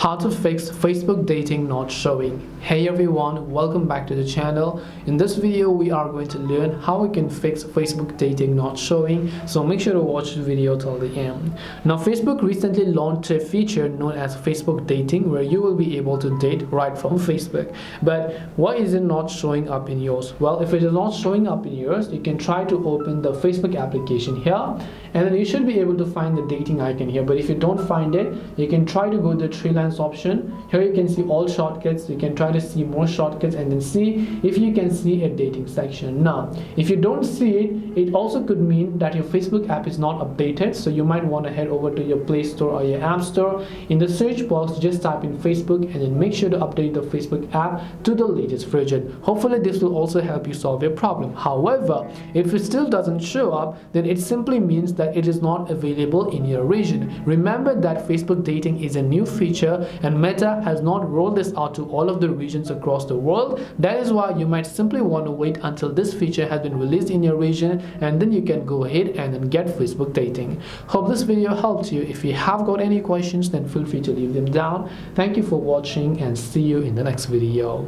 How to fix Facebook dating not showing. Hey everyone, welcome back to the channel. In this video we are going to learn how we can fix Facebook dating not showing, so make sure to watch the video till the end. Now Facebook recently launched a feature known as Facebook dating where you will be able to date right from Facebook. But why is it not showing up in yours? Well, if it is not showing up in yours, you can try to open the Facebook application here, and then you should be able to find the dating icon here. But if you don't find it, you can try to go to the three lines option. Here you can see all shortcuts. You can try to see more shortcuts and then see if you can see a dating section. Now if you don't see it, it also could mean that your Facebook app is not updated, so you might want to head over to your Play Store or your App Store. In the search box, just type in Facebook and then make sure to update the Facebook app to the latest version. Hopefully this will also help you solve your problem. However, if it still doesn't show up, then it simply means that it is not available in your region. Remember that Facebook dating is a new feature and Meta has not rolled this out to all of the regions across the world. That is why you might simply want to wait until this feature has been released in your region, and then you can go ahead and then get Facebook dating. Hope this video helped you. If you have got any questions, then feel free to leave them down. Thank you for watching and see you in the next video.